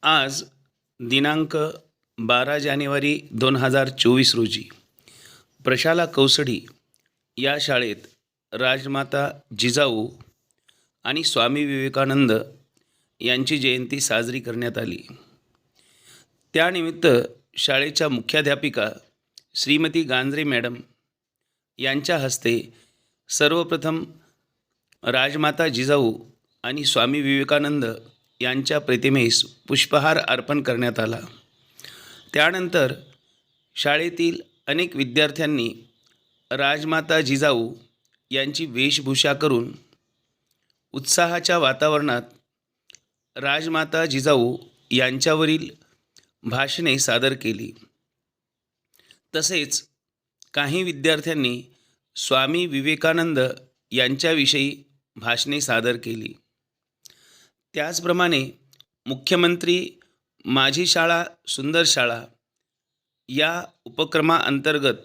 आज दिनांक 12 जानेवारी 2024 रोजी प्रशाला कौसडी या शाळेत राजमाता जिजाऊ आणि स्वामी विवेकानंद यांची जयंती साजरी करण्यात आली। त्यानिमित्त शाळेच्या मुख्याध्यापिका श्रीमती गांजरे मॅडम यांच्या हस्ते सर्वप्रथम राजमाता जिजाऊ आणि स्वामी विवेकानंद यांच्या प्रतिमेस पुष्पहार अर्पण करण्यात आला। त्यानंतर शाळेतील अनेक विद्यार्थ्यांनी राजमाता जिजाऊ यांची वेशभूषा करून उत्साहाच्या वातावरणात राजमाता जिजाऊ यांच्यावरील भाषणे सादर केली। तसेच काही विद्यार्थ्यांनी स्वामी विवेकानंद यांच्याविषयी भाषणे सादर केली। त्याचप्रमाणे मुख्यमंत्री माझी शाळा सुंदर शाळा या उपक्रमाअंतर्गत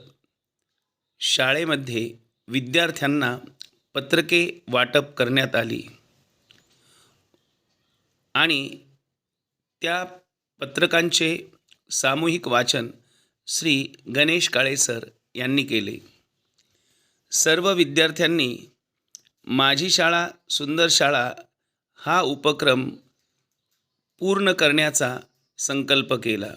शाळेमध्ये विद्यार्थ्यांना पत्रके वाटप करण्यात आली आणि त्या पत्रकांचे सामूहिक वाचन श्री गणेश काळे सर यांनी केले। सर्व विद्यार्थ्यांनी माझी शाळा सुंदर शाळा हा उपक्रम पूर्ण करण्याचा संकल्प केला।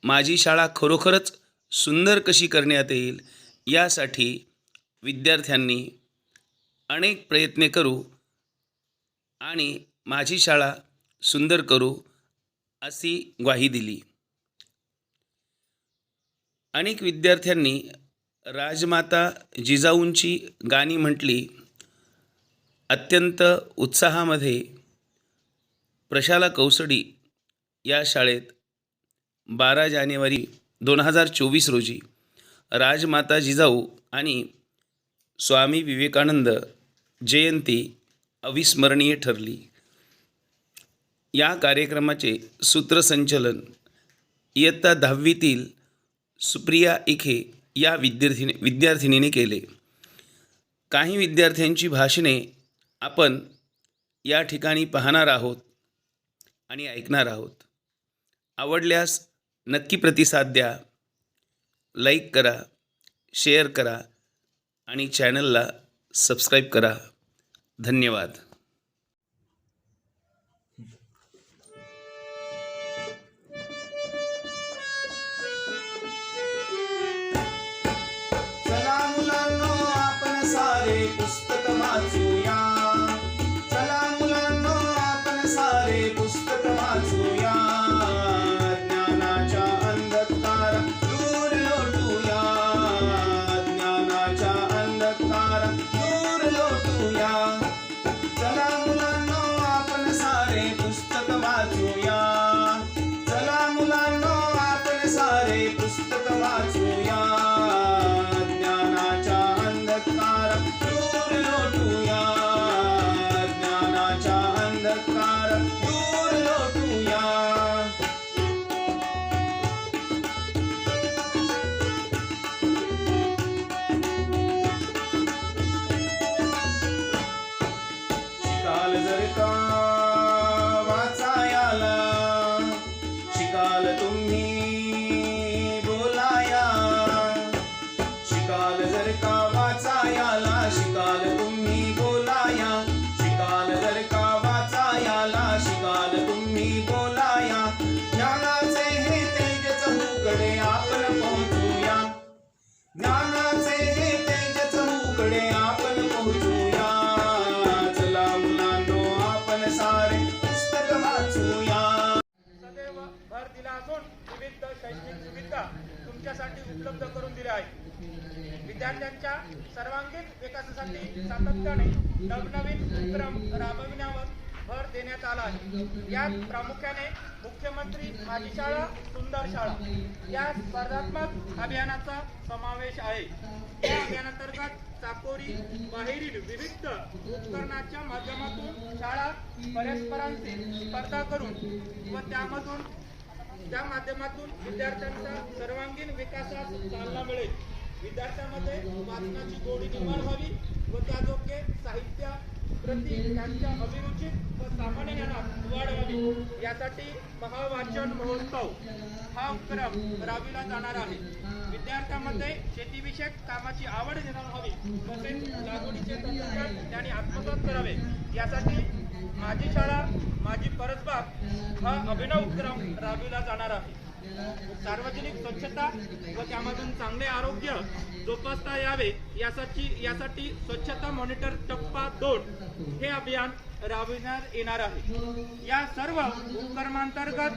माझी शाळा खरोखरच सुंदर कशी करण्यात येईल यासाठी विद्यार्थ्यांनी अनेक प्रयत्न करू आणि माझी शाळा सुंदर करू अशी ग्वाही दिली। अनेक विद्यार्थ्यांनी राजमाता जिजाऊंची गाणी म्हटली। अत्यंत उत्साहामध्ये प्रशाला कौसडी या शाळेत 12 जानेवारी 2024 रोजी राजमाता जिजाऊ आणि स्वामी विवेकानंद जयंती अविस्मरणीय ठरली। या कार्यक्रमाचे सूत्रसंचलन इयत्ता 10वीतील सुप्रिया इखे या विद्यार्थिनीने केले। काही विद्यार्थ्यांची भाषणे आपण या ठिकाणी पाहणार आहोत आणि ऐकणार आहोत। आवडल्यास नक्की प्रतिसाद द्या, लाईक करा, शेअर करा आणि चॅनलला सबस्क्राईब करा। धन्यवाद। चला मुलांनो आपण सारे पुस्तक वाचूया। चला मुलांनो आपण सारे पुस्तक वाचूया। ज्ञानाच्या अंधकार दूर लोटूया। ज्ञानाच्या अंधकार दूर लोटूया। चला मुलांनो आपण सारे पुस्तक वाचूया। चला मुलांनो आपण सारे पुस्तक वाचूया। शिकाल जर का वाचायाला, शिकाल तुम्ही बोलाया। शिकाल जर का वाचायाला, शिकाल तुम्ही बोलाया। शिकाल जर का वाचायाला, शिकाल तुम्ही बोलाया। ज्ञानाचे हे तेज चहूकडे आपण पोहोचूया। ज्ञानाचे हे तेज चहूकडे आपण पोहोचूया। चला मुलांनो आपण सारे पुस्तक वाचूया। सदैव भर दिला असून विविध शैक्षणिक सुविधा तुमच्यासाठी उपलब्ध करून दिल्या आहेत। विद्यार्थ्यांच्या सर्वांगीण विकासासाठी सातत्याने नवनवीन उपक्रम राबविण्यावर भर देण्यात आला आहे। यात प्रामुख्याने मुख्यमंत्री माझी शाळा सुंदर शाळा या स्पर्धात्मक अभियानाचा समावेश आहे। या अभियानांतर्गत चाकोरी बाहेरील विविध उपकरणाच्या माध्यमातून शाळा परस्परांशी स्पर्धा करून व त्या माध्यमातून विद्यार्थ्यांच्या सर्वांगीण विकासास चालना मिळेल। विद्यार्थ्यांमध्ये वाचनाची गोडी निर्माण व्हावी व त्यायोग्य साहित्य प्रति त्यांच्या अभिरुचीत व सामान्य ज्ञानात वाढ व्हावी। आहे. यासाठी महावाचन महोत्सव हा उपक्रम राबविला जाणार आहे. विद्यार्थ्यांमध्ये शेतीविषयक कामाची आवड निर्माण व्हावी तसेच लागवडीचे तंत्रज्ञान त्यांनी आत्मसात करावे यासाठी माझी शाळा माझी परसबाग हा अभिनव उपक्रम राबविला जाणार आहे. सार्वजनिक स्वच्छता व त्यामधून चांगले आरोग्य जोपासता यावे यासाठी स्वच्छता मॉनिटर टप्पा 2 हे अभियान राबविण्यात येणार आहे. या सर्व उपक्रमांतर्गत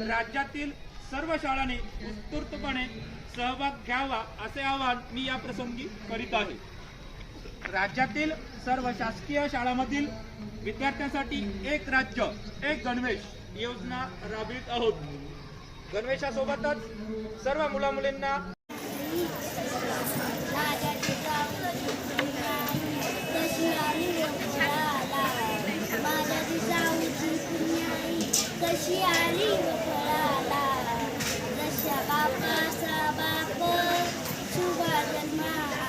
राज्यातील सर्व शाळांनी उत्स्फूर्तपणे सहभाग घ्यावा असे आवाहन मी या प्रसंगी करीत आहे. राज्यातील सर्व शासकीय शाळांमधील विद्यार्थ्यांसाठी एक राज्य एक गणवेश योजना राबवित आहोत. गणवेशासोबतच सर्व मुलामुलींना कशी आली फळाला जशा बापाचा बाप शुभा जन्माला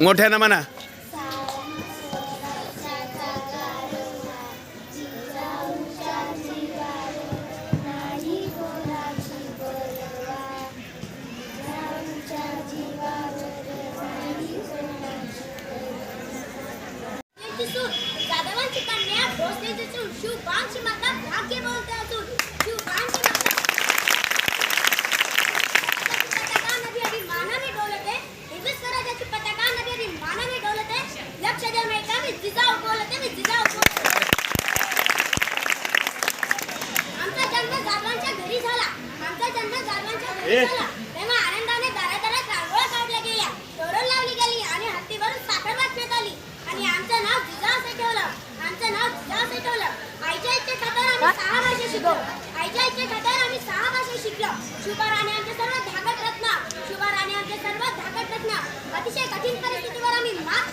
मोठ्यानं म्हणा. जाधवांची कन्या भोसलेची सून शिवबांची माता भाग्य बोलते असून शिवबांची माता पताका नदी अभिमानाने डोलते हिंदू स्वराज्याची पताका नदी अभिमानाने डोलते लक्ष द्या मैका मी जिजाऊ बोलते आमचा जन्म जाधवांच्या घरी झाला तेव्हा आनंदाने दारादारात रांगोळ्या काढल्या गेल्या तोरण लावली गेली आणि हत्तीवरून साखर वाटण्यात आली आणि आमचं नाव जिजाऊ असे ठेवलं. आईच्या इच्छे खातर आम्ही 6 भाषा शिकलो. शुभा राणे आमचे सर्व धाकट रत्न अतिशय कठीण परिस्थितीवर आम्ही मात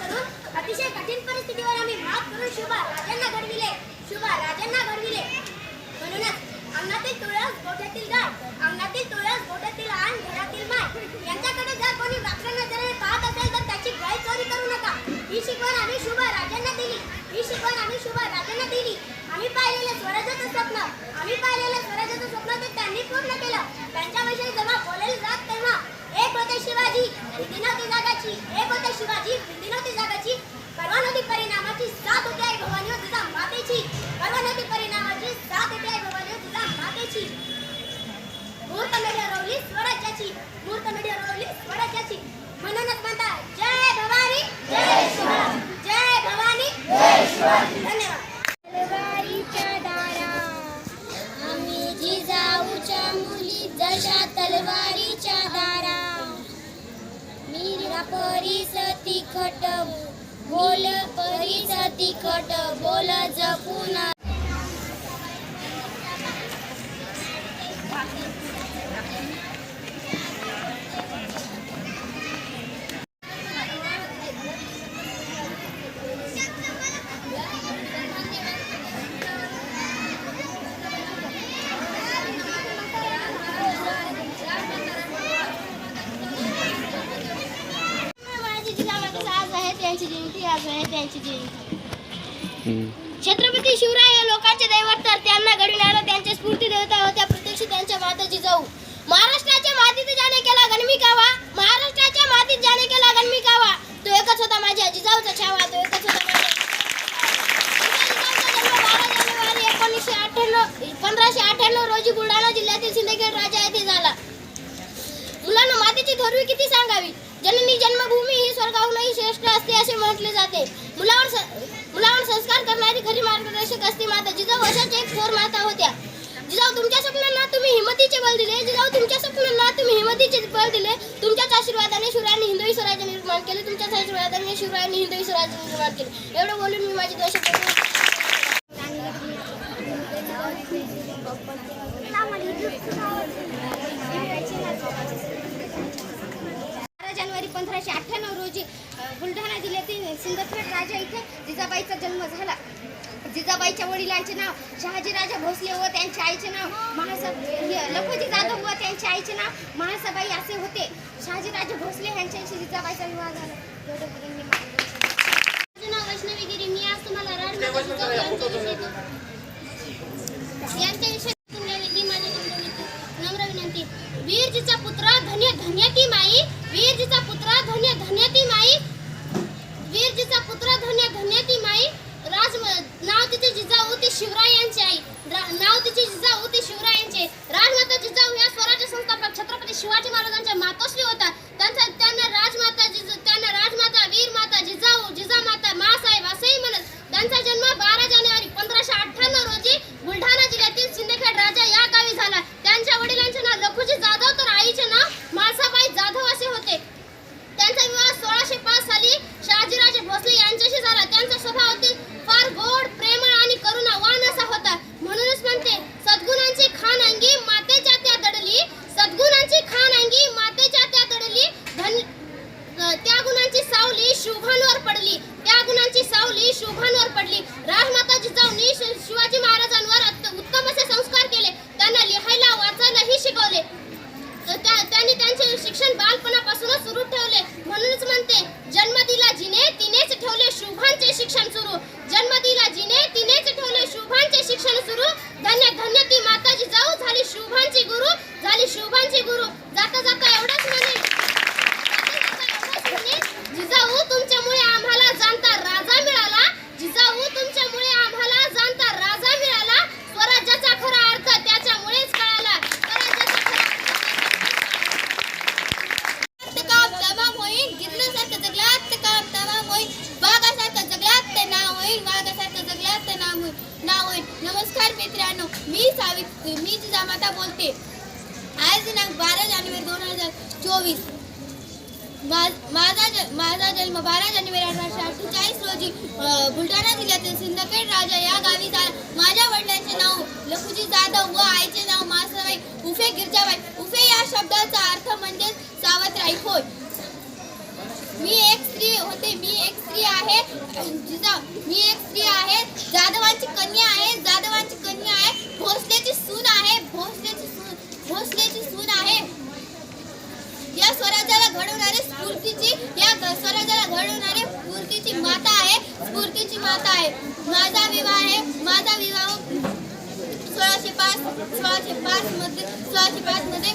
करून शुभा राजांना घडविले. म्हणूनच अंगणातील तुळस गोठ्यातील आण घरातील माय यांच्याकडे जर कोणी वाकड्या नजरेने पाहत असेल तर त्याची गैरचोरी करू नका. ही शिकवण आम्ही शुभा राजांना दिली. आम्ही पाहिलेलं स्वराज्याचं स्वप्न ते त्यांनी पूर्ण केलं. त्यांच्याविषयी जेव्हा बोलायला जात तेव्हा एक होते शिवाजी भीती नव्हती जागाची परवा नदी परिणामाची साथ होती आई भवानी व तुझा मातेची मूर्त मिळवली स्वराज्याची म्हणूनच म्हणतात जय भवानी जय भवानी जय शिवाजी. धन्यवाद. तलवारीच्या दारा आम्ही जिजाऊच्या मुली जशा तलवारीच्या दारा मीरा परीस तिखट बोल जपून त्यांची जयंती. छत्रपती शिवराय हे लोकांचे दैवत तर त्यांना घडविणारा त्यांच्या स्फूर्ती देवता होत्या प्रत्यक्ष त्यांच्या माता जिजाऊ. महाराष्ट्राच्या मातीत ज्याने केला गणमी कावा तो एकच होता माझ्या जिजाऊचा छावा. 1598 रोजी बुलढाणा जिल्ह्यातील सिंदखेड राजा येथे झाला. मुलांना मातेची थोरवी किती सांगावी. जननी जन्मभूमी ही स्वर्गाहूनही श्रेष्ठ असते असे म्हटले जाते. मुलावर संस्कार करणारी खरी मार्गदर्शक असते माता जिजाऊ. अशाच एक थोर माता होत्या. जिजाऊ तुमच्या स्वप्नांना तुम्ही हिमतीचे बळ दिले. तुमच्याच आशीर्वादाने शिवरायांनी हिंदवी स्वराज्य निर्माण केले. एवढं बोलून मी माझे 2 शब्द 12 जानेवारी 1598 रोजी बुलढाणा जिल्ह्यातील सिंदखेड राजा इथे जिजाबाईचा जन्म झाला. जिजाबाईच्या वडिलांचे नाव शहाजीराजा भोसले व त्यांच्या आईचे नाव लखोजी जाधव व त्यांच्या आईचे नाव महासाबाई असे होते. शहाजीराजे भोसले यांच्याशी जिजाबाईचा विवाह झाला. माझे नाव वैष्णवीगिरी. मी आज तुम्हाला राजमाता जिजाऊ यांच्याविषयी नम्र विनंती. वीरजीचा पुत्र धन्य धन्य ती माई, वीरजीचा पुत्र धन्य धन्य ती माई, वीरजीचा पुत्र धन्य धन्य ती माई. नाव तिचे जिजाऊ ती शिवरायांची आई, नाव तिचे जिजाऊ ती शिवरायांचे. राजमाता जिजाऊ या स्वराज्य संस्थापक छत्रपती शिवाजी महाराजांच्या मातोश्री होता. त्यांना राजमाता, वीरमाता, जिजाऊ, जिजामाता, मासाहेब असेही म्हणत. त्यांचा जन्म 12 जानेवारी 1598 रोजी बुलढाणा जिल्ह्यातील सिंदखेड राजा या गावी झाला. त्यांच्या वडिलांचे नाव लखुजी जाधव तर आईचे नाव म्हाळसाबाई जाधव असे होते. त्यांचा विवाह 1605 साली शहाजीराजे भोसले यांच्याशी झाला. त्यांचा स्वभाव फार गोड, प्रेमळ आणि करुणावान असा होता. म्हणूनच म्हणते, सद्गुणांची खाण अंगी मातेच्या त्या दडली, सद्गुणांची खाण अंगी मातेच्या त्या दडली, त्या गुणांची सावली शुभांवर पडली, त्या गुणांची सावली शुभांवर पडली. राजमाता जिजाऊंनी शिवाजी महाराजांवर उत्तम असे संस्कार केले. त्यांना लिहायला वाचायलाही शिकवले. त्यांनी त्यांचे शिक्षण बालपणापासूनच सुरू ठेवले. म्हणूनच म्हणते, जन्म दिला जिने तिनेच ठेवले शुभांचे शिक्षण सुरू, जन्म दिला जिने तिनेच ठेवले शुभांचे शिक्षण सुरू. धन्य धन्य ती माता जिजाऊ झाली शुभांची गुरु, झाली शुभांची गुरु. जाता जाता एवढंच म्हणे, जिजाऊ तुमच्यामुळे आम्हाला जाणता राजा मिळाला, जिजाऊ तुमच्यामुळे आम्हाला जाणता राजा मिळाला. स्वराज्याचा खरा अर्थ त्याच्यामुळेच कळाला. तमाम होईल गिरण्यासारखं जगल्यात ते काम तमाम होईल, वाघासारखं जगल्यात ते नाव होईल, वाघासारखं जगल्यात ते नाव होईल. नमस्कार मित्रांनो, मी जिजामाता बोलते. आज दिनांक 12 जानेवारी 2024. माझा जन्म 12 जानेवारी 1848 रोजी बुलढाणा जिल्ह्यातील सिंदखेड राजा या गावी झाला. माझ्या वडिलांचे नाव लखुजी जाधव व आईचे नाव मासाबाई उफे गिरजाबाई. उफे या शब्दाचा अर्थ म्हणजे सावत्र होय. मी एक स्त्री होते, मी एक स्त्री आहे, मी एक स्त्री आहे, जाधवांची कन्या आहे, जाधवांची कन्या आहे, भोसलेची सून आहे, भोसलेची सून आहे. या स्वराज्याला घडवणारे स्वराज्याला घडवणारे स्फूर्तीची माता आहे, स्फूर्तीची माता आहे. माझा विवाह 1605 मध्ये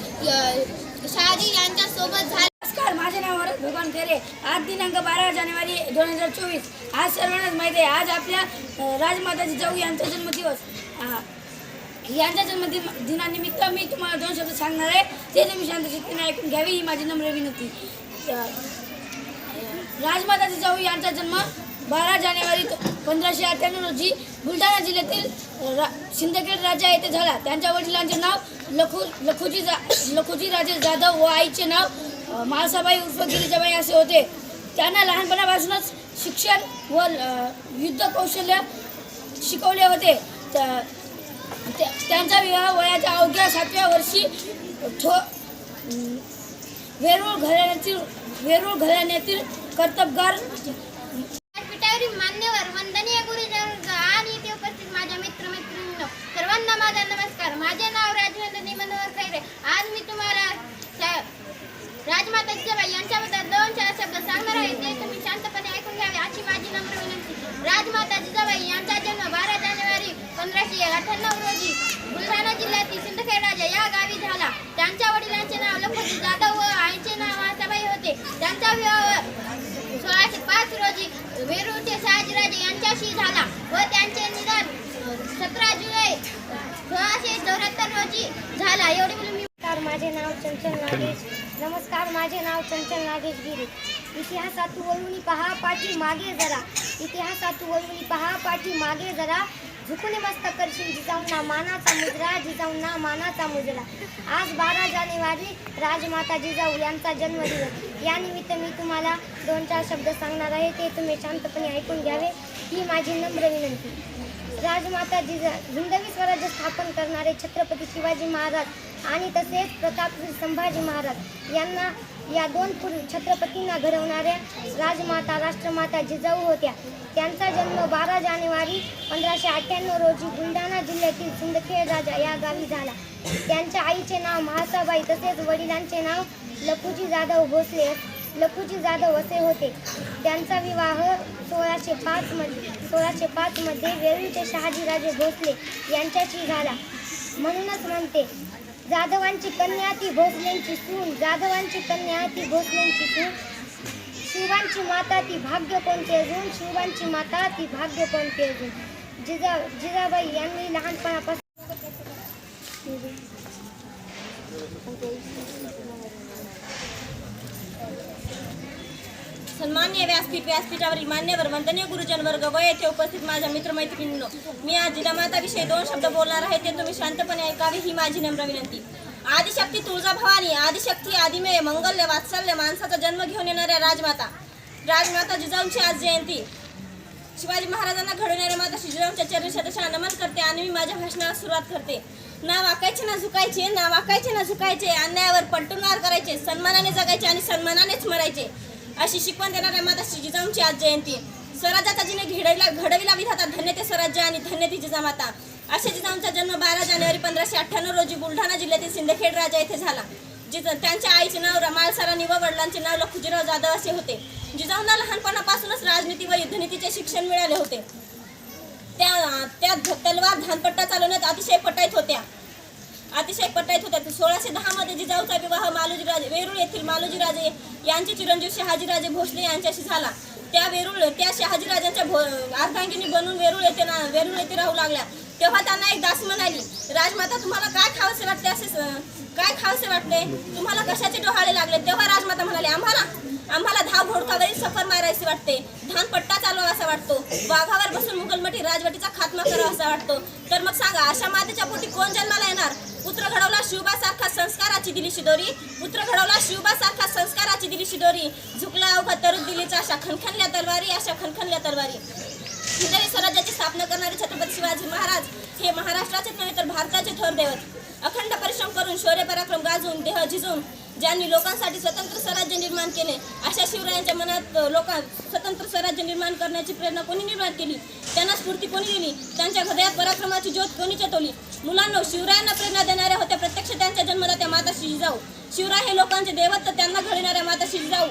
शहाजी यांच्या सोबत झाला. नमस्कार, माझे नाव वरद भगवान खरे. आज दिनांक 12 जानेवारी 2024. आज सर्वांनाच माहिती आहे, आज आपल्या राजमाता जिजाऊ यांचा जन्मदिवस. यांच्या जन्मदिनानिमित्त मी तुम्हाला 2 शब्द सांगणार आहे. ते तुम्ही शांत चित्ताने ऐकून घ्यावी ही माझी नम्र विनंती. राजमाता जिजाऊ यांचा जन्म 12 जानेवारी 1598 रोजी बुलढाणा जिल्ह्यातील सिंदखेड राजा येथे झाला. त्यांच्या वडिलांचे नाव लखुजी राजे जाधव व आईचे नाव म्हाळसाबाई उर्फ गिरिजाबाई असे होते. त्यांना लहानपणापासूनच शिक्षण व युद्ध कौशल्य शिकवले होते. त्यांचा विवाह वयाच्या अवघ्या 7व्या वर्षी वेरूळ घराण्यातील कर्तबगार विद्यापीठावरील मान्यवर वंदनीय गुरुजन आणि इथे उपस्थित माझ्या मित्रमैत्रिणींनो, सर्वांना माझा नमस्कार. माझे नाव राजनंदिनी मनोहर खैरे. आज मी तुम्हाला राजमाता जिजाबाई यांच्याबद्दल 2-4 शब्द सांगणार आहे. ते तुम्ही शांतपणे ऐकून घ्यावे अशी माझी नम्र विनंती. राजमाता जिजाबाई यांचा जन्म 12 जानेवारी 1598 रोजी बुलढाणा जिल्ह्यातील सिंदखेड राजा या गावी झाला. त्यांच्या वडिलांचे नाव लखुजी जाधव व आईचे नाव मासाबाई होते. त्यांचा विवाह 1605 रोजी वेरूळचे शहाजीराजे यांच्याशी झाला व त्यांचे निधन 17 जुलै 1674 रोजी झाला. एवढे बोलून मी. माझे नाव चंचल नागेश. नमस्कार, माझे नाव चंचल नागेश गिरी. इतिहासात वळून पहा पाठी मागे जरा, इतिहासात वळून पहा पाठी मागे जरा, झुकून मस्तक करशील जिजाऊंना मानाचा मुजरा, जिजाऊंना मानाचा मुजरा. आज 12 जानेवारी राजमाता जिजाऊ यांचा जन्मदिवस. यानिमित्त मी तुम्हाला 2-4 शब्द सांगणार आहे. ते तुम्ही शांतपणे ऐकून घ्यावे ही माझी नम्र विनंती. राजमाता हिंदवी स्वराज्य स्थापन करणारे छत्रपती शिवाजी महाराज आणि तसेच प्रतापवीर संभाजी महाराज यांना या 2 छत्रपतींना घडवणाऱ्या राजमाता राष्ट्रमाता जिजाऊ होत्या. त्यांचा जन्म 12 जानेवारी 1598 रोजी बुलढाणा जिल्ह्यातील सिंदखेड राजा या गावी झाला. त्यांच्या आईचे नाव म्हाळसाबाई तसेच वडिलांचे नाव लखुजी जाधव भोसले लखुजी जाधव असे होते. त्यांचा विवाह 1605 मध्ये वेरूळचे शहाजीराजे भोसले यांच्याशी झाला. म्हणूनच म्हणते, जाधवांची कन्या ती भोसलेंची सून, जाधवांची कन्या ती भोसलेंची सून, शिवांची माता ती भाग्य कोणते अजून, शिवांची माता ती भाग्य कोणते अजून. जिजाबाई यांनी लहानपणापासून सन्मान्य व्यासपीठावरील मान्यवर वंदनीय गुरुजन वर्ग व येथे उपस्थित माझ्या मित्रमैत्रिणींनो, मी आज जिजामाताविषयी 2 शब्द बोलणार आहे. ते तुम्ही शांतपणे ऐकावे ही माझी नम्र विनंती. आदिशक्ती तुळजाभवानी, आदिशक्ती, आदिमेय, मंगल्य, वात्सल्य, माणसाचा जन्म घेऊन येणाऱ्या राजमाता जिजाऊंची आज जयंती. शिवाजी महाराजांना घडवणाऱ्या माता जिजाऊंच्या चरणी शतशः नमन करते आणि मी माझ्या भाषणाला सुरुवात करते. ना वाकायचे ना झुकायचे, ना वाकायचे ना झुकायचे, अन्यायावर पलटून वार करायचे, सन्मानाने जगायचे आणि सन्मानानेच मरायचे, अशी शिकवण देणाऱ्या माता जिजाऊंची आज जयंती. स्वराज्याचा जिने घडविला विधाता, धन्य ते स्वराज्य आणि धन्य ती जिजामाता. अशा जिजाऊंचा जन्म 12 जानेवारी 1598 रोजी बुलढाणा जिल्ह्यातील सिंदखेड राजा येथे झाला. त्यांच्या आईचे नाव माळसाराणी व वडिलांचे नाव लखुजीराव जाधव असे होते. जिजाऊंना लहानपणापासूनच राजनीती व युद्धनीतीचे शिक्षण मिळाले होते. त्या तलवार धानपट्टा चालवण्यात अतिशय पटाईत होत्या. 1610 मध्ये जिजाऊचा विवाह वेरूळ येथील मालोजीराजे यांचे चिरंजीव शहाजीराजे भोसले यांच्याशी झाला. त्या शहाजीराजांच्या अर्धांगिनी बनून वेरूळ येथे राहू लागल्या. तेव्हा त्यांना एक दासी म्हणाली, राजमाता, तुम्हाला काय खावसे वाटते? तुम्हाला कशाचे डोहाळे लागले? तेव्हा राजमाता म्हणाले, आम्हाला धाव घोडकावरील सफर मारायची वाटते, धानपट्टा चालवावासा वाटतो, वाघावर बसून मुघलमठी राजवटीचा खात्मा करावासा वाटतो. तर मग सांगा, अशा मातेच्या पोटी कोण जन्माला येणार? पुत्र घडवला शिवबासारखा संस्काराची दिली शिदोरी, पुत्र घडवला शिवबासारखा संस्काराची दिली शिदोरी, झुकला अवघा तरुण दिलीचा अशा खणखणल्या तलवारी. हिंदवी स्वराज्याची स्थापना करणारे छत्रपती शिवाजी महाराज हे महाराष्ट्राचे नव्हे तर भारताचे थोर दैवत. अखंड परिश्रम करून, शौर्य पराक्रम गाजवून, देह झिजून ज्यांनी लोकांसाठी स्वतंत्र स्वराज्य निर्माण केले, अशा शिवरायांच्या मनात स्वतंत्र स्वराज्य निर्माण करण्याची प्रेरणा कोणी निर्माण केली? त्यांना स्फूर्ती कोणी दिली? त्यांच्या हृदयात पराक्रमाची ज्योत कोणी चेतवली? मुलांनो, शिवरायांना प्रेरणा देणाऱ्या होत्या प्रत्यक्ष त्यांच्या जन्मदात्या माता जिजाऊ. शिवराय हे लोकांचे दैवत, तर त्यांना घडविणाऱ्या माता जिजाऊ.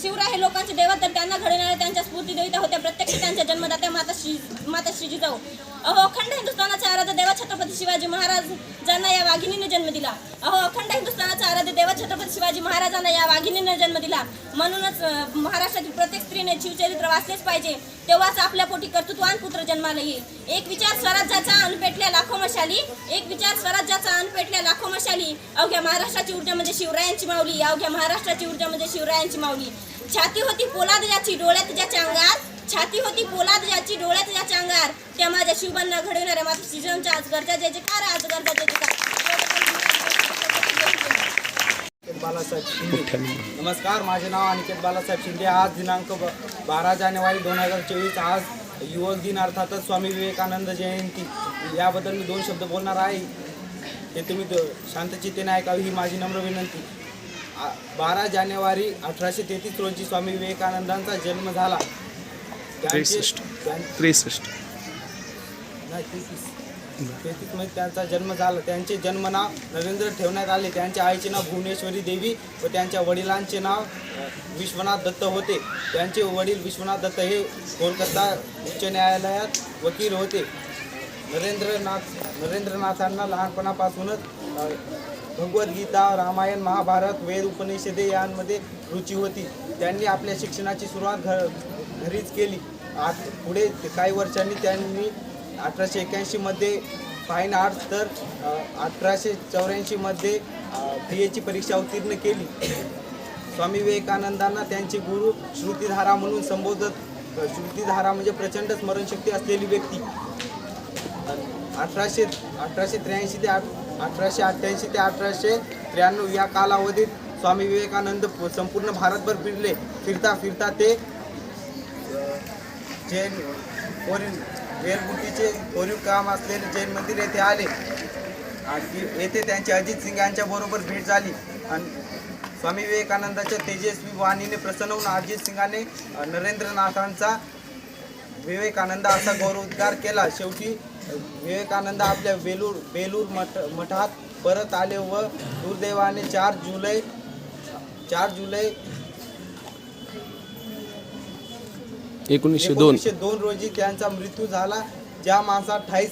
शिवराय हे लोकांचे दैवत, तर त्यांना घडविणाऱ्या त्यांच्या स्फूर्ती देविता होत्या प्रत्यक्ष त्यांच्या जन्मदात्या माता जिजाऊ. अखंड हिंदुस्थानाचे आराध्य देव छत्रपती शिवाजी महाराजांना या वाघिणीने जन्म दिला. अखंड हिंदुस्थानाचा आराध्य देव छत्रपती शिवाजी महाराजांना या वाघिणीने जन्म दिला. म्हणूनच महाराष्ट्रातील प्रत्येक स्त्रीने शिवचरित्र वाचलेच पाहिजे, तेव्हाच आपल्या पोटी कर्तृत्वान पुत्र जन्माला येईल. एक विचार स्वराज्याचा अन्न पेटल्या लाखो मशाली, अवघ्या महाराष्ट्राची ऊर्जा म्हणजे शिवरायांची माऊली, अवघ्या महाराष्ट्राची ऊर्जा म्हणजे शिवरायांची माऊली. छाती होती पोलाद ज्याची, डोळ्यात ज्याच्या अंगार, त्या माझ्या शिवबांना घडविणाऱ्या माता जिजाऊंच्या आज गरजा जय जयकार. बालासाहेब शिंदे. नमस्कार, माझे नाव अनिकेत बालासाहेब शिंदे. आज दिनांक 12 जानेवारी 2024, आज युवक दिन अर्थातच स्वामी विवेकानंद जयंती. याबद्दल मी 2 शब्द बोलणार आहे. ते तुम्ही शांतचित्तेने ऐकावी ही माझी नम्र विनंती. 12 जानेवारी 1833 रोजी स्वामी विवेकानंदांचा जन्म झाला. 63 मध्ये त्यांचा जन्म झाला. त्यांचे जन्मनाव नरेंद्र ठेवण्यात आले. त्यांच्या आईचे नाव भुवनेश्वरी देवी व त्यांच्या वडिलांचे नाव विश्वनाथ दत्त होते. त्यांचे वडील विश्वनाथ दत्त हे कोलकाता उच्च न्यायालयात वकील होते. नरेंद्रनाथांना लहानपणापासूनच भगवद्गीता, रामायण, महाभारत, वेद, उपनिषदे यांमध्ये रुची होती. त्यांनी आपल्या शिक्षणाची सुरुवात घरीच केली. पुढे काही वर्षांनी त्यांनी 1881 मध्ये फाईन आर्ट्स तर 1884 मध्ये BA परीक्षा उत्तीर्ण केली. स्वामी विवेकानंदांना त्यांचे गुरु श्रुतिधारा म्हणून संबोधत. श्रुतिधारा म्हणजे प्रचंड स्मरणशक्ती असलेली व्यक्ती. 1883 ते 1893 या कालावधीत स्वामी विवेकानंद संपूर्ण भारतभर फिरले. फिरता ते जैन वेलबुटीचे कोरीव काम असलेले जैन मंदिर येथे आले. येथे त्यांची अजित सिंग यांच्या बरोबर भेट झाली आणि स्वामी विवेकानंदाच्या तेजस्वी वाणीने प्रसन्न होऊन अजित सिंगाने नरेंद्रनाथांचा विवेकानंद असा गौरवोद्गार केला. शेवटी विवेकानंद आपल्या बेलूर मठात परत आले व दुर्दैवाने 4 जुलै 4 जुलै 1902 रोजी त्यांचा मृत्यू झाला. ज्या माणसात ठाई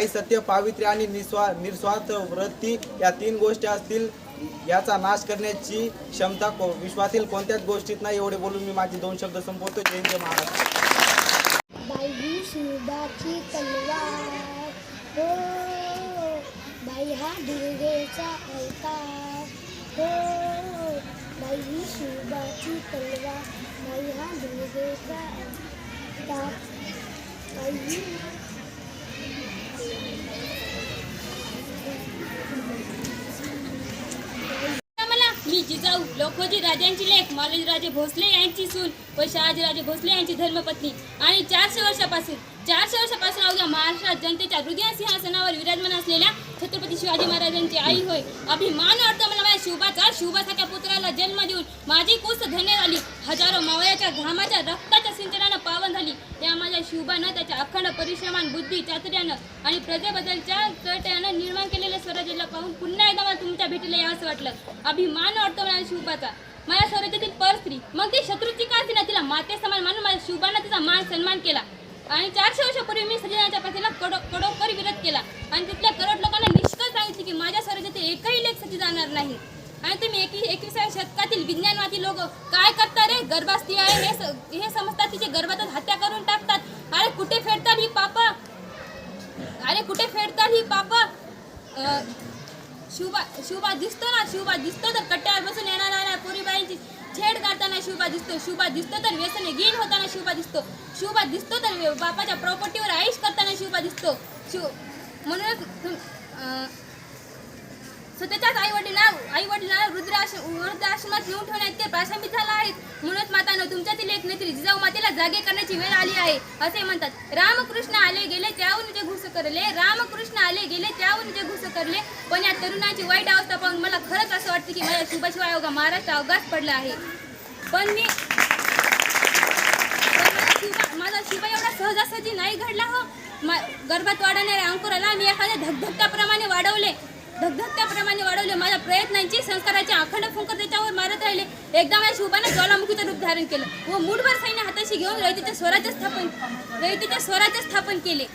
सत्य, पावित्र्य आणि निस्वार्थ वृत्ती या 3 गोष्टी असतील, याचा नाश करण्याची क्षमता विश्वातील कोणत्याच गोष्टीत नाही. एवढे बोलून मी माझे 2 शब्द संपवतो. जय हिंद महाराष्ट्र. बाई शिवबाची तलवार हो, बाई हा दुर्गेचा अवतार हो, बाई शिवबाची तलवार, बाई हा दुर्गेचा अवतार, बाई मी जिजाऊ लखोजी राजांची लेक मालोजीराजे भोसले यांची सून व शहाजीराजे भोसले यांची धर्मपत्नी आणि 400 वर्षापासून अवघ्या महाराष्ट्रात जनतेच्या हृदय सिंहासनावर विराजमान असलेल्या छत्रपती शिवाजी महाराजांची आई होय. अभिमान वाटतो मला माझ्या शिवबासारख्या पुत्राला जन्म देऊन माझी कुस धन्य झाली. हजारो मावळ्याच्या घामाच्या रक्ताच्या सिंचनानं पावन झाली. त्या माझ्या शिवबानं त्याच्या अखंड परिश्रमान, बुद्धी, चातुर्यानं आणि प्रजेबद्दलच्या कळत्यानं निर्माण केलेल्या स्वराज्याला पाहून पुन्हा एकदा मला तुमच्या भेटीला यावंसं वाटलं. अभिमान वाटतो मला शिवबाचा. माझ्या स्वराज्यातील परस्त्री मग ती शत्रूची का असती ना, तिला माते समान मानून माझ्या शिवबानं तिचा मान सन्मान केला. आणि 400 वर्षापूर्वी मी सज्जनाच्या पाठीला कडोकर विरोध केला आणि तिथल्या करोड लोकांना निष्कर्ष सांगितले की माझ्या स्वराज्यातील एकही लेख सज्ज जाणार नाही. आणि तुम्ही 21व्या शतकातील विज्ञानवादी लोक काय करता रे? गर्भास्थी आहे हे समजतात, तिचे गर्भातच हत्या करून टाकतात. अरे कुठे फेडतात ही पापा? शिवबा दिसतो ना, शिवबा दिसतो तर कट्ट्यावर बसून येणाऱ्या पोरीबाईंची छेड काढताना शिवबा दिसतो. शिवबा दिसतो तर व्यसने गेन होताना शिवबा दिसतो. शिवबा दिसतो तर बापाच्या प्रॉपर्टीवर आईश करताना शिवबा दिसतो. म्हणूनच स्वतःच्याच आई-वडिलांना वृद्धाश्रमात नेऊन ठेवण्यात ते प्रासंगिक झाला आहेत. म्हणूनच मातानं तुमच्यातील एक नेत्री जिजाऊ मातेला जागे करण्याची वेळ आली आहे असे म्हणतात. रामकृष्ण आले गेले त्याहून जे घुस करले, रामकृष्ण आले गेले त्याहून जे घुस करले. पण या तरुणांची वाईट अवस्था पाहून मला खरंच असं वाटतं की माझ्या शिवबाशिवाय अवघा महाराष्ट्र अवघात पडला आहे. माझा शिवबा एवढा सहजासहजी नाही घडला हो. गर्भात वाढणाऱ्या अंकुराला मी एखाद्या धगधगत्याप्रमाणे वाढवले. माझ्या प्रयत्नांची, संस्काराची अखंड फुंकर त्याच्यावर मारत राहिले. एकदा माझ्या शिवबाने ज्वालामुखीचं रूप धारण केलं व मुठभर सैन्य हाताशी घेऊन रयतेच्या स्वराज्य स्थापन केले.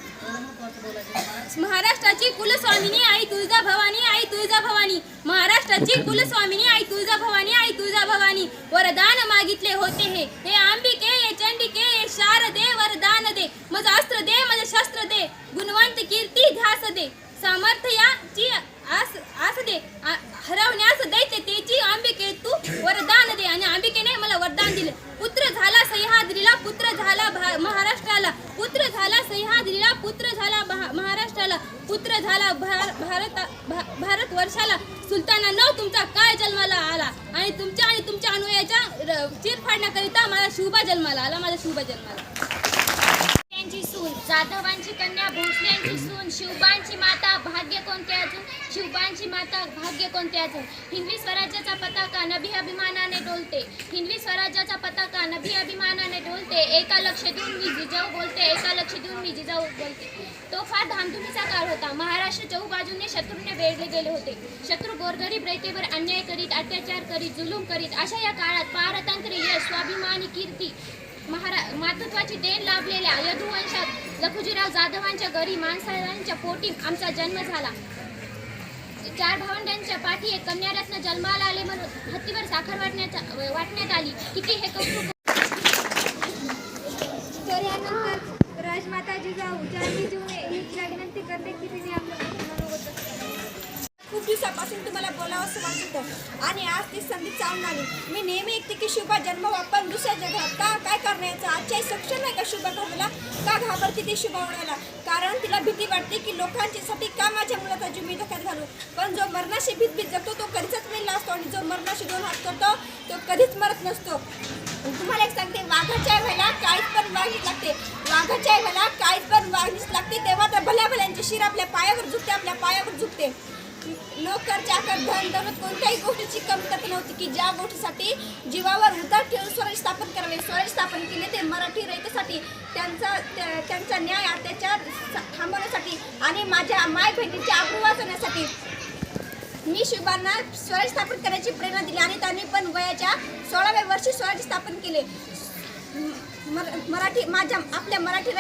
महाराष्ट्राची कुलस्वामिनी आई तुळजा भवानी, महाराष्ट्राची कुलस्वामिनी आई तुळजा भवानी, वरदान मागितले होते हे अंबिके, हे चंडिके, हे शारदे, वरदान दे, माझं अस्त्र दे, माझं शस्त्र दे, गुणवंत कीर्ती ध्यास दे, सामर्थ्याची आस दे, हरवण्यास दैत्य तेची अंबिके तू वरदान दे. आणि अंबिकेने मला वरदान दिले. पुत्र झाला सह्याद्रीला, पुत्र झाला महाराष्ट्राला, पुत्र झाला सह्याद्रीला, पुत्र झाला महाराष्ट्राला, पुत्र झाला भारतवर्षाला. सुलतानांनो तुमचा काय जन्माला आला? आणि तुमच्या अनुयायाच्या चिरफाडण्याकरिता माझा शिवबा जन्माला आला. सून, जाधवांची कन्या भोसल्यांची सून, शिवबांची माता भाग्य कोणते अजून, शिवबांची माता भाग्य कोणते अजून. हिंदवी स्वराज्याचा पताका नभी अभिमानाने डोलते, हिंदवी स्वराज्याचा पताका नभी अभिमानाने डोलते. एका लक्ष देऊन मी जिजाऊ बोलते, एका लक्ष देऊन मी जिजाऊ बोलते. तो फार धामधुमीचा काळ होता. महाराष्ट्र चहूबाजूने शत्रूने वेढले गेले होते. शत्रू गोरगरीब रयतेवर अन्याय करीत, अत्याचार करीत, जुलूम करीत. अशा या काळात पारतंत्र्य, यश, स्वाभिमानी, कीर्ती, मातृत्वाची देण लाभलेल्या यदुवंशात लखुजीराव जाधवांच्या घरी माणसांच्या पोटी आमचा जन्म झाला. 4 भावंडांच्या पाठी एक कन्यारत्न जन्माला आले म्हणून हत्तीवर साखर वाटण्यात आली. किती हे कौतुक. तर यानंतर राजमाता जिजाऊ जानवी जीवने हिच्या विनंती करते की तिने आपलं खूप दिवसापासून तुम्हाला बोलावं असं वाटत होतं आणि आज ती संधी चालून आली. मी नेहमी ऐकते की शिवबा जन्म वापर दुसऱ्या जगात काय करण्याचं. आजच्याही सक्षम आहे का शिवबा करायला? का घाबरते ती शिवबा उडायला? कारण तिला भीती वाटते की लोकांच्यासाठी का माझ्या मुलाचा जीव मी धोक्यात घालू. पण जो मरणाशी भीत जगतो तो कधीच मेला असतो आणि जो मरणाशी 2 हात करतो तो कधीच मरत नसतो. तुम्हाला एक सांगते, वाघाच्या वेळेला काळीच पण वागणीच लागते, वाघाच्या वेळेला काळीच पण वागणीच लागते. तेव्हा तर भल्यांची शिर आपल्या पायावर झुकते. नोकर चाकर धन दौलत कोणत्याही गोष्टीची कमतरता नव्हती की ज्या गोष्टीसाठी जीवावर उदार ठेवून स्वराज्य स्थापन करावे. स्वराज्य स्थापन केले ते मराठी रयतेसाठी, त्यांचा न्याय अत्याचार थांबवण्यासाठी आणि माझ्या माय बहिणीच्या आबरू वाचवण्यासाठी. मी शिवबांना स्वराज्य स्थापन करण्याची प्रेरणा दिली आणि त्यांनी पण वयाच्या 16व्या वर्षी स्वराज्य स्थापन केले. आपल्या मराठी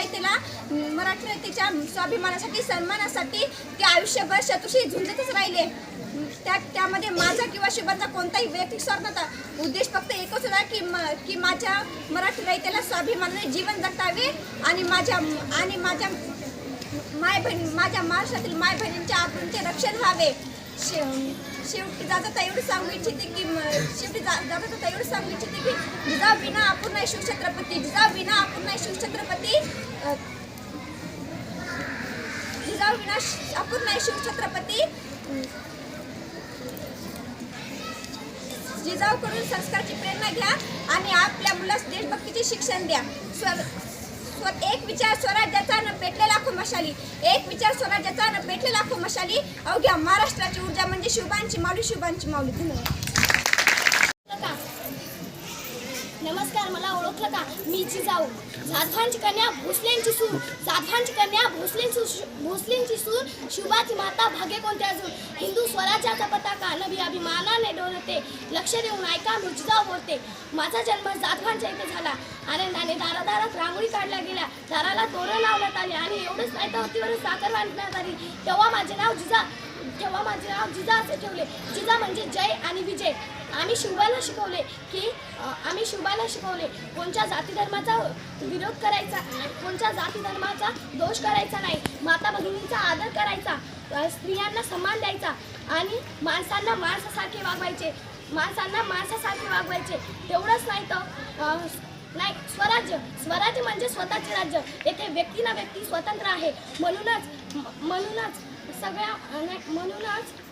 रयतेच्या स्वाभिमानासाठी सन्मानासाठी ते आयुष्यभर शत्रूशी झुंजतच राहिले. त्यामध्ये माझा किंवा शिवबांचा कोणताही वैयक्तिक स्वार्थ नव्हता. उद्देश फक्त एकच होता की माझ्या मराठी रयतेला स्वाभिमानाने जीवन जगतावे आणि माझ्या महाराष्ट्रातील माय बहिणींच्या आबरूंचे रक्षण व्हावे. शेवटी जाता एवढं सांगू इच्छिते की जिजाऊ विना आपण नाही शिवछत्रपती. जिजाऊ विना आपण नाही शिवछत्रपती. जिजाऊ विना आपण नाही शिवछत्रपती. जिजाऊकडून संस्काराची प्रेरणा घ्या आणि आपल्या मुलास देशभक्तीचे शिक्षण द्या. एक विचार स्वराज्याचा न पेटले लाखो मशाली. एक विचार स्वराज्याचा न पेटले लाखो मशाली. अवघ्या महाराष्ट्राची ऊर्जा म्हणजे शिवबांची माऊली. धन्यवाद. नमस्कार, मला ओळखलं का? मी जिजाऊ, जाधवांची कन्या भोसलेंची सून. जाधवांची कन्या भोसलेंची सून. शिवबाची माता भाग्य कोणते अजून. हिंदू स्वराज्याचा पताका नवी अभिमानाने डोलते. लक्ष देऊन ऐका, मी जिजाऊ बोलते. माझा जन्म जाधवांच्या इथे झाला. आनंदाने दारादारात रांगोळी काढल्या गेल्या, दाराला तोरण लावण्यात आले आणि एवढंच नाही तर वरती साखर बांधण्यात आली. तेव्हा माझे नाव जिजा असे ठेवले. जिजा म्हणजे जय आणि विजय. आम्ही शिवबाला शिकवले कोणत्या जाती धर्माचा विरोध करायचा, कोणत्या जाती धर्माचा दोष करायचा नाही. माता भगिनींचा आदर करायचा, स्त्रियांना सन्मान द्यायचा आणि माणसांना माणसासारखे वागवायचे. तेवढंच नाही तर स्वराज्य म्हणजे स्वतःचे राज्य. येथे व्यक्ती ना व्यक्ती स्वतंत्र आहे. म्हणूनच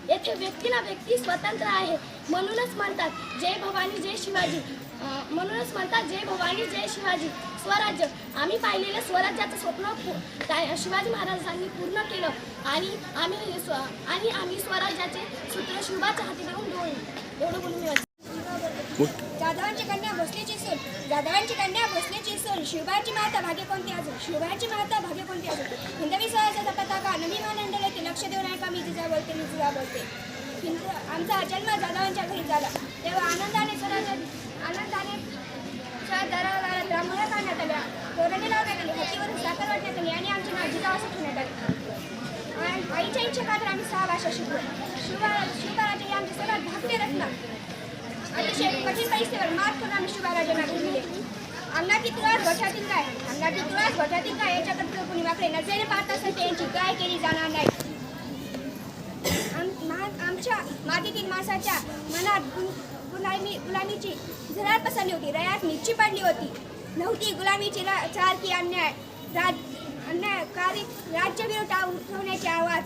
येथे व्यक्ती ना व्यक्ती स्वतंत्र आहे. म्हणूनच म्हणतात जय भवानी जय शिवाजी. स्वराज्य आम्ही पाहिलेलं स्वराज्याचं स्वप्न शिवाजी महाराजांनी पूर्ण केलं आणि आम्ही स्वराज्याचे सूत्र शिवबाच्या हाती देऊन डोळले. एवढं बोलून मी जाधवांची कन्या भोसलेची सून. शिवबाची माता भाग्य कोणती अजून. हिंदवी स्वराज्याचा पताका नवी महामंडळातील. लक्ष देऊन ऐका, मी जिजा बोलते. आमचा जन्म जाधवांच्या घरी झाला. तेव्हा आनंदाने दारादारात रांगोळ्या काढण्यात आल्या, तोरणे लावण्यात आली, हातीवरून साखर वाटण्यात आली आणि आमचे नाव जिजाऊ असं ठेवण्यात आले. आईच्या इच्छेखातर आम्ही 6 भाषा शिकलो. शिवबाराजे हे आमचे सर्वात धाकटे रत्न. अतिशय कठीण परिस्थितीवर मात करून आम्ही शिवबाराजांना दिले. अंगाची तुळस घोटातील काय याच्याकडे कोणी वाकडे नजरेने पाहत असेल तर यांची काय केली जाणार नाही. आमच्या मातीतील माणसाच्या मनात गुलामीची झुरळ पसरली होती. रयात निश्चित पडली होती. नव्हती गुलामीची चाल की अन्यायकारी राज्यविरोध उठवण्याचे आवाज.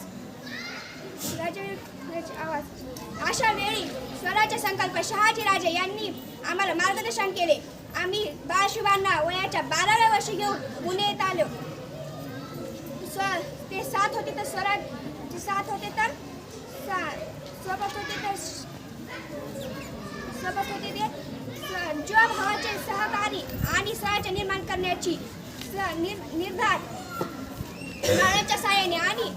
अशा वेळी स्वराज्य संकल्प शहाजीराजे यांनी आम्हाला मार्गदर्शन केले. आम्ही बाळशिवांना वयाच्या 12व्या वर्षी घेऊन पुणे येत आलो. ते साथ होते तर सोबत होते ते ज्या भावाचे सहकारी आणि स्वराज्य निर्माण करण्याची निर्धार नाण्याच्या साहाय्याने आणि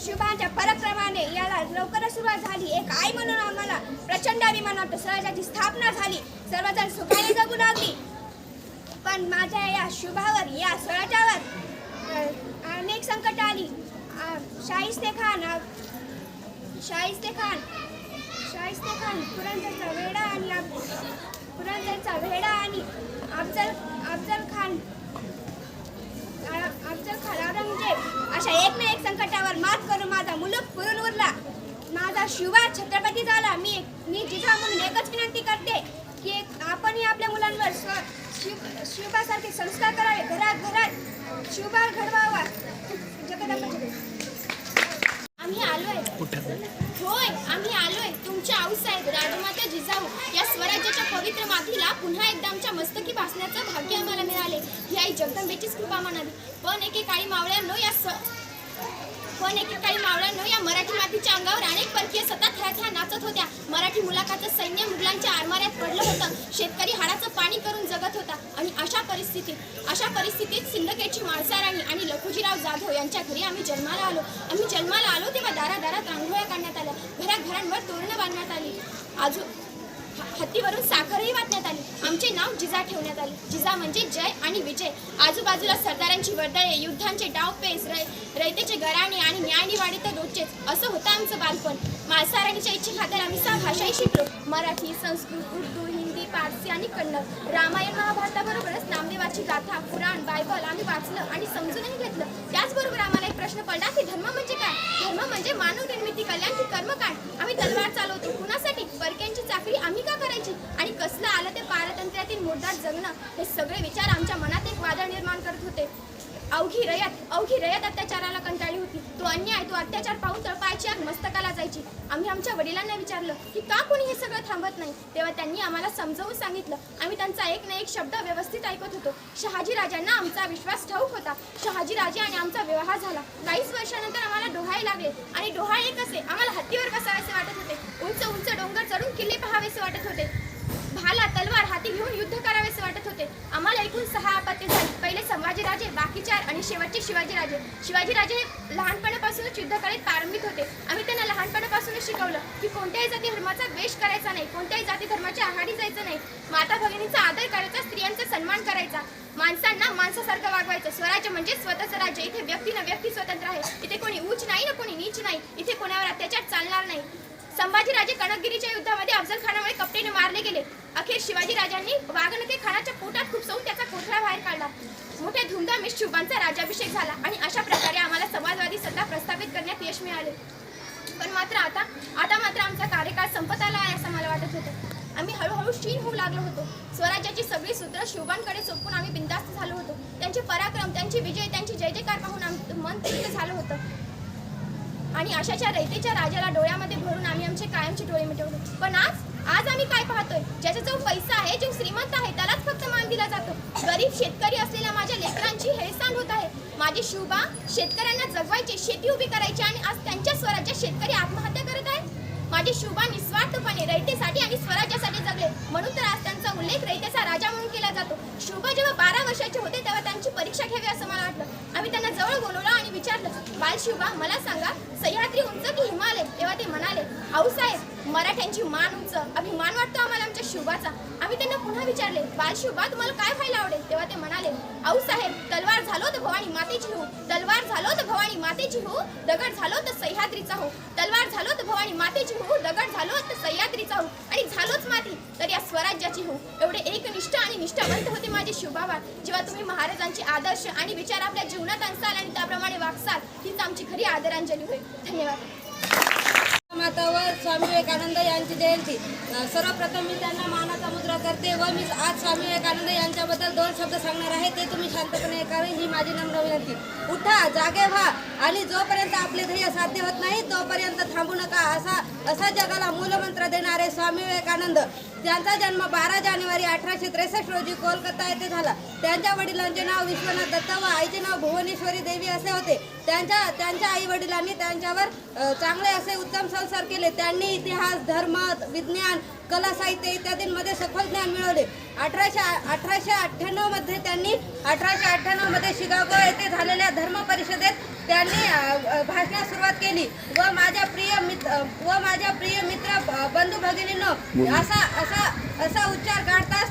शिवबांच्या पराक्रमाने याला लवकरच सुरुवात झाली. एक आई म्हणून आम्हाला प्रचंड अभिमान वाटतो. स्वराज्याची स्थापना झाली. सर्वजण सुखाने जगू लागली. पण माझ्या या शुभावर, या स्वराज्यावर अनेक संकट आली. शाहिस्ते खान पुरंदरचा वेडा आणि अफजल खान औरंगजेब अशा एक ना एक संकटावर मात करून माझा मुलूक पुरून उरला. माझा शिवबा छत्रपती झाला. मी जिजा म्हणून एकच विनंती करते की आपणही आपल्या मुलांवर शिवबासारखे संस्कार करावे. घरात शिवबा घडवावा. आम्ही आलोय तुमच्या आऊसाहेब राजमाता जिजाऊ या स्वराज्याच्या पवित्र मातीला पुन्हा एकदा आमच्या मस्तकी भासण्याचं भाग्य आम्हाला मिळाले. ही आई जगदंबेचीच कृपा म्हणाली. पण एकेकाळी मावळ्यांनो पण एकेकाळी मावळ्यांनो या मराठी मातीच्या अंगावर अनेक परकीय सतत ह्या नाचत होत्या. मराठी मुलाखाचं सैन्य मुघलांच्या आरमाऱ्यात पडलं होतं. शेतकरी हाडाचं पाणी करून जगत होता. आणि अशा परिस्थितीत सिंदखेडची माळसाराणी आणि लखुजीराव जाधव यांच्या घरी आम्ही जन्माला आलो तेव्हा दारादारात रांगोळ्या काढण्यात आल्या. घराघरांवर तोरणं बांधण्यात आली. हत्तीवरून साखरही वाटण्यात आली. आमचे नाव जिजा ठेवण्यात आले. जिजा म्हणजे जय आणि विजय. आजूबाजूला सरदारांची वर्दळे, युद्धांचे डावपेच, रयतेचे गराणे आणि न्यायनिवाडे तर रोजचेच. असं होतं आमचं बालपण. माळसाराणीच्या इच्छेखातर आम्ही 6 भाषाही शिकलो. मराठी, संस्कृत, उर्दू, हिंदी, पारसी आणि कन्नड. रामायण महाभारताबरोबरच नामदेवाची गाथा, पुराण, बायबल आम्ही वाचलं आणि समजूनही घेतलं. त्याचबरोबर आम्हाला एक प्रश्न पडला की धर्म म्हणजे काय? धर्म म्हणजे मानव निर्मिती, कल्याण की कर्म काय? आम्ही तलवार चालवतो कुणासाठी? परक्यांची चाकरी आम्ही का करायची? आणि कसलं आलं ते पारतंत्र्यातील मोडदार जगणं. हे सगळे विचार आमच्या मनात एक वादळ निर्माण करत होते. अवघी रयत अत्याचाराला कंटाळली होती. तो अन्याय, तो अत्याचार पाहून तळपायाची आग मस्तकाला जायची. आम्ही आमच्या वडिलांना विचारलं की का कोणी हे सगळं थांबत नाही. तेव्हा त्यांनी आम्हाला समजावून सांगितलं. आम्ही त्यांचा एक ना एक शब्द व्यवस्थित ऐकत होतो. शहाजी राजांना आमचा विश्वास ठाऊक होता. शहाजी राजे आणि आमचा विवाह झाला. काहीच वर्षानंतर आम्हाला डोहाळे लागले. आणि डोहाळे कसे? आम्हाला हत्तीवर बसावेसे वाटत होते. उंच उंच डोंगर चढून किल्ले पहावेसे वाटत होते. भाला तलवार हाती घेऊन युद्ध करावेसे वाटत होते. आम्हाला एकूण 6 अपत्ये झाली. पहिले संभाजीराजे, बाकी 4 आणि शेवटचे शिवाजीराजे. शिवाजीराजे हे लहानपणापासूनच युद्धकलेत पारंगत होते. आम्ही त्यांना लहानपणापासूनच शिकवलं की कोणत्याही जाती धर्माचा द्वेष करायचा नाही, कोणत्याही जाती धर्माच्या आघाडी जायचं नाही, माता भगिनींचा आदर करायचा, स्त्रियांचा सन्मान करायचा, माणसांना माणसासारखं वागवायचं. स्वराज्य म्हणजे स्वतःचं राज्य. इथे व्यक्ती न व्यक्ती स्वतंत्र आहे. इथे कोणी उच्च नाही ना कोणी नीच नाही. इथे कोणावर अत्याचार चालणार नाही. संभाजीराजे कनकगिरीच्या युद्धामध्ये अफजल खानामुळे कपटीने मारले गेले. अखेर शिवाजीराजांनी वाघनखे खानाच्या पोटात खुपसवून त्याचा कोथळा बाहेर काढला. मोठ्या धुमधामीत शुभांचा राज्याभिषेक झाला आणि अशा प्रकारे आम्हाला समाजवादी सत्ता प्रस्थापित करण्यात यश मिळाले. पण मात्र आता मात्र आमचा कार्यकाळ संपत आला आहे असं मला वाटत होतं. आम्ही हळूहळू क्षीण होऊ लागलो होतो. स्वराज्याची सगळी सूत्र शिवबांकडे सोपवून आम्ही बिनधास्त झालो होतो. त्यांचे पराक्रम, त्यांची विजय, त्यांची जय जयकार पाहून आमचं मन तृप्त झालं होतं. आणि अशाच्या रयतेच्या राजाला डोळ्यामध्ये भरून आम्ही आमचे कायमचे डोळे मिटवले. पण आज आम्ही काय पाहतोय? ज्याचा पैसा आहे, जो श्रीमंत आहे, त्यालाच फक्त मान दिला जातो. गरीब शेतकरी असलेल्या माझ्या लेकरांची हेळसांड होत आहे. माझी शिवबा शेतकऱ्यांना जगवायची, शेती उभी करायची आणि आज त्यांच्या स्वराज्यात शेतकरी आत्महत्या करत आहे. माझी शिवबा निस्वार्थपणे रयतेसाठी आणि स्वराज्यासाठी जगले, म्हणून तर आज त्यांचा उल्लेख रयतेचा राजा म्हणून केला जातो. शिवबा जेव्हा 12 वर्षाचे होते तेव्हा त्यांची परीक्षा घ्यावी असं मला वाटलं. आम्ही त्यांना जवळ बोलवलं आणि विचारलं, बाल शिवबा मला सांगा, सह्याद्री उंच की हिमालय? तेव्हा ते म्हणाले, आऊसाहेब मराठ्यांची मान उंच, अभिमान वाटतो आम्हाला आमच्या शिवबाचा. आम्ही त्यांना पुन्हा विचारले, बाल शिवबा तुम्हाला काय व्हायला आवडेल? तेव्हा ते म्हणाले, आऊसाहेब तलवार झालो तर भवानी मातेची हो, तलवार झालो तर भवानी मातेची हो, दगड झालो तर सह्याद्रीचा हो, तलवार झालो तर भवानी मातेची हो, दगड झालो तर सह्याद्रीचा हो, आणि झालोच माती तर या स्वराज्याची हो. एवढे एकनिष्ठ आणि निष्ठावंत होते माझे शिवबाबा. जेव्हा तुम्ही महाराजांचे आदर्श आणि विचार आपल्या जीवनात आणसाल आणि त्याप्रमाणे वागसाल, हीच आमची खरी आदरांजली होईल. धन्यवाद. माता व स्वामी विवेकानंद यांची जयंती. सर्वप्रथम मी त्यांना मानाचा मुद्रा करते व मी आज स्वामी विवेकानंद यांच्याबद्दल 2 शब्द सांगणार आहे. ते तुम्ही शांतपणे ऐकावे ही माझी नम्र विनंती. उठा, जागे व्हा आणि जोपर्यंत आपले ध्येय साध्य होत नाही तोपर्यंत थांबू नका असा जगाला मूलमंत्र देणारे स्वामी विवेकानंद. त्यांचा जन्म 12 जानेवारी 1863 रोजी कोलकाता येथे झाला. त्यांच्या वडिलांचे नाव विश्वनाथ दत्त व आईचे नाव भुवनेश्वरी देवी असे होते. त्यांच्या आई वडिलांनी त्यांच्यावर चांगले असे उत्तम संस्कार केले. त्यांनी इतिहास, धर्म, विज्ञान, कला, साहित्य इत्यादींमध्ये सखोल ज्ञान मिळवले. 1898 मध्ये त्यांनी 1898 मध्ये शिकागो येथे झालेल्या धर्म परिषदेत त्यांनी भाषणास सुरुवात केली व माझ्या प्रिय मित्र बंधू भगिनींनो असा उच्चार काढताच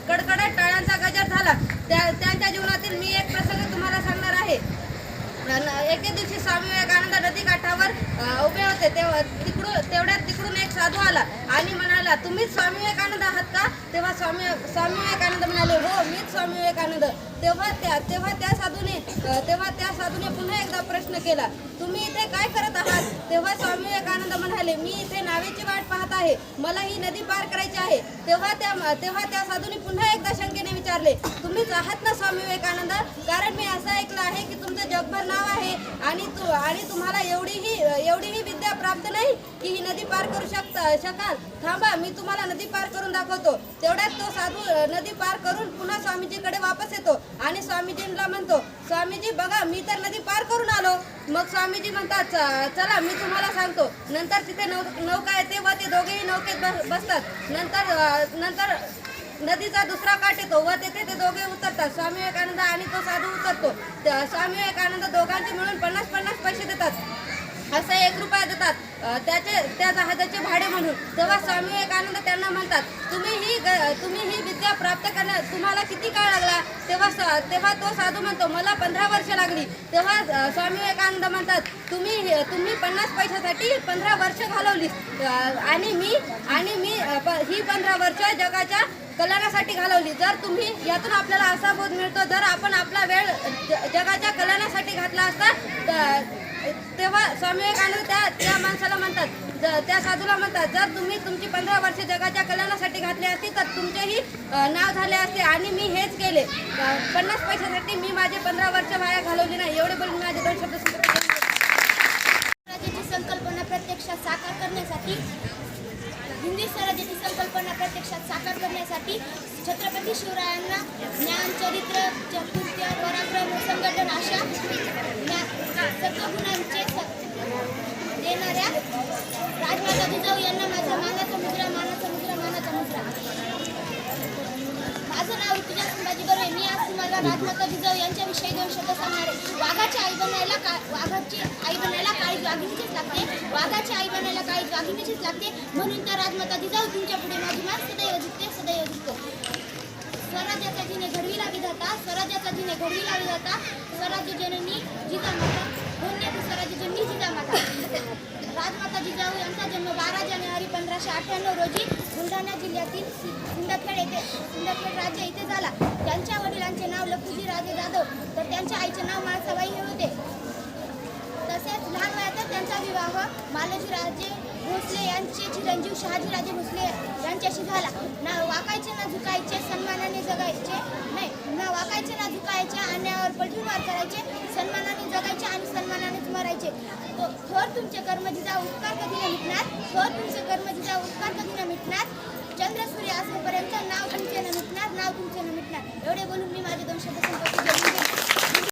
कडकडत टाळ्यांचा गजर झाला. त्यांच्या जीवनातील मी एक प्रसंग तुम्हाला सांगणार आहे. एके दिवशी स्वामी विवेकानंद नदीकाठावर उभे होते. तिकडून एक साधू आला आणि म्हणाला, तुम्हीच स्वामी विवेकानंद आहात का? तेव्हा स्वामी विवेकानंद म्हणाले, हो मीच स्वामी विवेकानंद. तेव्हा त्या साधूने पुन्हा एकदा प्रश्न केला, तुम्ही इथे काय करत आहात? तेव्हा स्वामी विवेकानंद म्हणाले, मी इथे नावेची वाट पाहत आहे, मला ही नदी पार करायची आहे. तेव्हा त्या साधूने पुन्हा एकदा शंकेने विचारले, तुम्हीच आहात ना स्वामी विवेकानंद? कारण मी असं ऐकलं आहे की तुमचं जगभर नाव आहे आणि तुम्हाला एवढीही विद्या प्राप्त नाही की ही नदी पार करू शकाल. थांबा, मी तुम्हाला नदी पार करून दाखवतो. तेवढ्यात तो साधू नदी पार करून पुन्हा स्वामीजीकडे वापस येतो आणि स्वामीजींना म्हणतो, स्वामीजी बघा मी तर नदी पार करून आलो. मग स्वामीजी म्हणतात चला मी तुम्हाला सांगतो. नंतर तिथे नौका येते व ते दोघेही नौकेत बसतात. नंतर नदीचा दुसरा काठ येतो व तेथे ते दोघे उतरतात. स्वामी विवेकानंद आणि तो साधू उतरतो. स्वामी विवेकानंद दोघांचे मिळून 50 पैसे देतात. असं 1 रुपया देतात त्या जहाजाचे भाडे म्हणून. तेव्हा स्वामी विवेकानंद त्यांना म्हणतात तुम्ही ही विद्या प्राप्त करण्यास तुम्हाला किती काळ लागला. तेव्हा तो साधू म्हणतो मला 15 वर्ष लागली. तेव्हा स्वामी विवेकानंद म्हणतात तुम्ही 50 पैशासाठी 15 वर्ष घालवली आणि मी ही 15 वर्ष जगाच्या कल्याणासाठी घालवली. जर तुम्ही यातून आपल्याला असा बोध मिळतो जर आपण आपला वेळ जगाच्या कल्याणासाठी घातला असता. तेव्हा स्वामी विवेकानंद त्या माणसाला म्हणतात त्या साधूला म्हणतात जर तुम्ही तुमची 15 वर्ष जगाच्या कल्याणासाठी घातली असती तर तुमचेही नाव झाले असते आणि मी हेच केले. 50 पैशासाठी मी माझे 15 वर्ष वाया घालवली नाही. एवढे बोलून माझे 2 शब्द स्वराज्याची संकल्पना प्रत्यक्षात साकार करण्यासाठी हिंदवी स्वराज्याची संकल्पना प्रत्यक्षात साकार करण्यासाठी छत्रपती शिवरायांना ज्ञान, चरित्र, कृत्य, पराक्रम, संघटन अशा सत्वगुणांचे देणाऱ्या राजमाता जिजाऊ यांना माझा मानाचा मुद्रा. माझं नाव ऋतुजा संभाजी बर्वे. मी आज तुम्हाला राजमाता जिजाऊ यांच्याविषयी 2 शब्द सांगणार आहे. वाघाची आई बनायला काळी वाघिणीचीच लागते. वाघाची आई बनायला काळी वाघिणीचीच लागते. म्हणून त्या राजमाता जिजाऊ तुमच्या पुढे माझी मान सदैव जिंकते. स्वराज्याचा जिने घडविला विधाता, स्वराज्य जननी जिजामाता, पुण्यती स्वराज्य जननी जिजामाता. राजमाता जिजाऊ यांचा जन्म 12 जानेवारी 1598 रोजी बुलढाणा जिल्ह्यातील सिंदखेड राज्य येथे झाला. त्यांच्या वडिलांचे नाव लखुजी राजे जाधव तर त्यांच्या आईचे नाव माळसाबाई हे होते. तसेच लहान वयातच त्यांचा विवाह मालोजी राजे भोसले यांचे चिरंजीव शहाजी राजे भोसले यांच्याशी झाला. ना वाकायचे ना झुकायचे, सन्मानाने जगायचे नाही. ना वाकायचे ना झुकायचे, अन्यायावर पलटून वार करायचे, सन्मानाने जगायचे आणि सन्मानानेच मरायचे. थोर तुमचे कर्म जिजाऊ उपकार कधी न मिटणार. चंद्र सूर्य असेपर्यंत नाव तुमचे न मिटणार. एवढे बोलून मी माझे 2 शब्द संपवतो.